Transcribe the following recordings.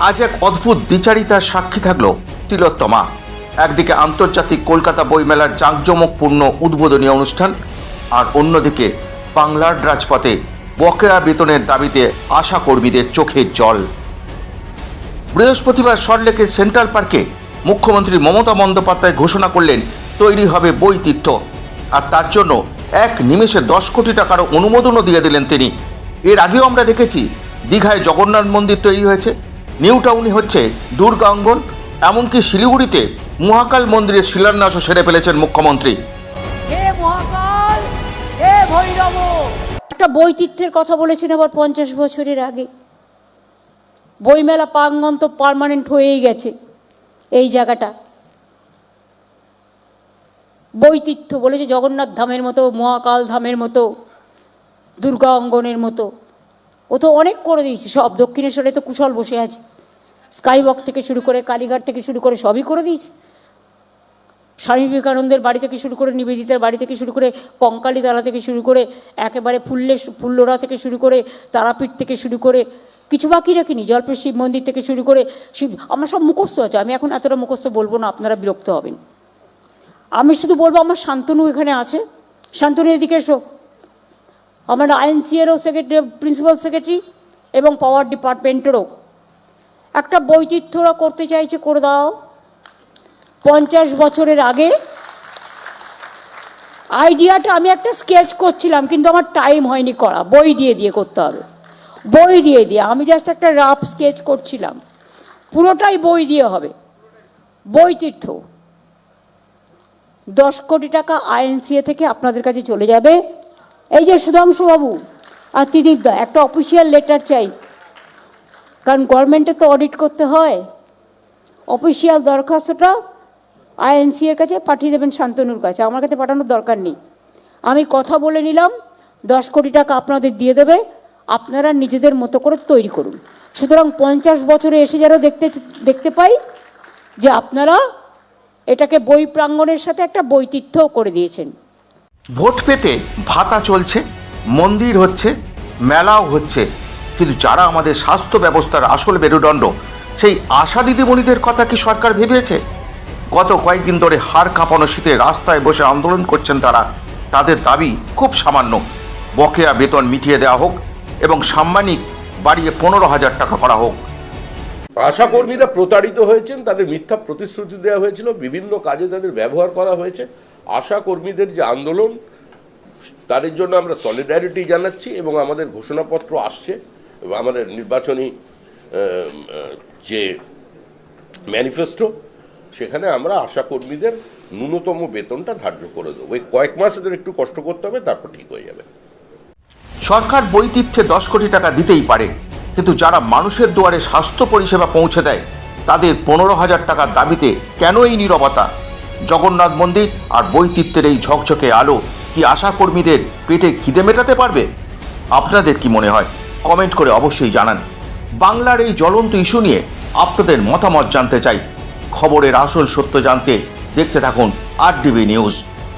আজ এক অদ্ভুত দ্বিচারিতার সাক্ষী থাকলো তিলোত্তমা। একদিকে আন্তর্জাতিক কলকাতা বইমেলার জাঁকজমকপূর্ণ উদ্বোধনী অনুষ্ঠান, আর অন্যদিকে বাংলার রাজপথে বকেয়া বেতনের দাবিতে আশা কর্মীদের চোখের জল। বৃহস্পতিবার সল্টলেকের সেন্ট্রাল পার্কে মুখ্যমন্ত্রী মমতা বন্দ্যোপাধ্যায় ঘোষণা করলেন তৈরি হবে বই তীর্থ, আর তার জন্য এক নিমেষে 10 কোটি টাকারও অনুমোদনও দিয়ে দিলেন তিনি। এর আগেও আমরা দেখেছি দীঘায় জগন্নাথ মন্দির তৈরি হয়েছে, নিউ টাউনে হচ্ছে দুর্গা অঙ্গন, এমনকি শিলিগুড়িতে মহাকাল মন্দিরের শিলান্যাসও সেরে ফেলেছেন মুখ্যমন্ত্রী। একটা বইতীর্থের কথা বলেছেন আবার 50 বছরের আগে। বইমেলা প্রাঙ্গণ তো পার্মানেন্ট হয়েই গেছে। এই জায়গাটা বইতীর্থ বলেছে, জগন্নাথ ধামের মতো, মহাকাল ধামের মতো, দুর্গা অঙ্গনের মতো। ও তো অনেক করে দিয়েছে সব। দক্ষিণেশ্বরে তো কুশল বসে আছে, স্কাইওয়াক থেকে শুরু করে কালীঘাট থেকে শুরু করে সবই করে দিয়েছে। স্বামী বিবেকানন্দের বাড়ি থেকে শুরু করে, নিবেদিতার বাড়ি থেকে শুরু করে, কঙ্কালীতলা থেকে শুরু করে, একেবারে ফুল্লোরা থেকে শুরু করে, তারাপীঠ থেকে শুরু করে, কিছু বাকি রাখিনি। জলপেশ শিব মন্দির থেকে শুরু করে শিব, আমার সব মুখস্থ আছে। আমি এখন এতটা মুখস্থ বলবো না, আপনারা বিরক্ত হবেন। আমি শুধু বলবো আমার শান্তনু এখানে আছে। শান্তনু এদিকে এসো। আমার আইএনসিএরও সেক্রেটারি, প্রিন্সিপাল সেক্রেটারি এবং পাওয়ার ডিপার্টমেন্টেরও একটা বইতীর্থরা করতে চাইছে, করে দাও। 50 বছরের আগে আইডিয়াটা আমি একটা স্কেচ করছিলাম, কিন্তু আমার টাইম হয়নি করা। বই দিয়ে করতে হবে, বই দিয়ে আমি জাস্ট একটা রাফ স্কেচ করছিলাম। পুরোটাই বই দিয়ে হবে। বইতীর্থ 10 কোটি টাকা আইএনসিএ থেকে আপনাদের কাছে চলে যাবে। এই যে সুধাংশুবাবু আর ত্রিদীপদা, একটা অফিসিয়াল লেটার চাই, কারণ গভর্নমেন্টে তো অডিট করতে হয়। অফিসিয়াল দরখাস্তটা আইএনসিএর কাছে পাঠিয়ে দেবেন, শান্তনুর কাছে। আমার কাছে পাঠানোর দরকার নেই। আমি কথা বলে নিলাম, 10 কোটি টাকা আপনাদের দিয়ে দেবে, আপনারা নিজেদের মতো করে তৈরি করুন। সুতরাং 50 বছরে এসে যেন দেখতে পাই যে আপনারা এটাকে বই প্রাঙ্গণের সাথে একটা বইতীর্থও করে দিয়েছেন। ভোট পেতে ভাতা চলছে, মন্দির হচ্ছে, মেলাও হচ্ছে, কিন্তু যারা আমাদের স্বাস্থ্য ব্যবস্থার আসল মেরুদণ্ড, সেই আশা দিদিমণিদের কথা কি সরকার ভেবেছে? গত কয়েকদিন ধরে হাড় কাঁপানো শীতে রাস্তায় বসে আন্দোলন করছেন তারা। তাদের দাবি খুব সামান্য, বকেয়া বেতন মিটিয়ে দেওয়া হোক এবং সাম্মানিক বাড়িয়ে 15,000 টাকা করা হোক। আশা কর্মীরা প্রতারিত হয়েছেন, তাদের মিথ্যা প্রতিশ্রুতি দেওয়া হয়েছিল, বিভিন্ন কাজে তাদের ব্যবহার করা হয়েছে। আশা কর্মীদের যে আন্দোলন, তাদের জন্য আমরা সলিডারিটি জানাচ্ছি এবং আমাদের ঘোষণাপত্র আসছে, আমাদের নির্বাচনী যে ম্যানিফেস্টো, সেখানে আমরা আশা কর্মীদের ন্যূনতম বেতনটা ধার্য করে দেবো। এই কয়েক মাস ওদের একটু কষ্ট করতে হবে, তারপর ঠিক হয়ে যাবে। সরকার বইতীর্থে 10 কোটি টাকা দিতেই পারে, কিন্তু যারা মানুষের দুয়ারে স্বাস্থ্য পরিষেবা পৌঁছে দেয় তাদের 15,000 টাকার দাবিতে কেন এই নীরবতা? জগন্নাথ মন্দির আর বইতীর্থের এই ঝকঝকে আলো কি আশা কর্মীদের পেটে খিদে মেটাতে পারবে? আপনাদের কি মনে হয়? কমেন্ট করে অবশ্যই জানান। বাংলার এই জ্বলন্ত ইস্যু নিয়ে আপনাদের মতামত জানতে চাই। খবরের আসল সত্য জানতে দেখতে থাকুন আরডিবি নিউজ।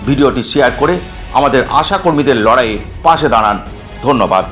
ভিডিওটি শেয়ার করে আমাদের আশা কর্মীদের লড়াইয়ে পাশে দাঁড়ান। ধন্যবাদ।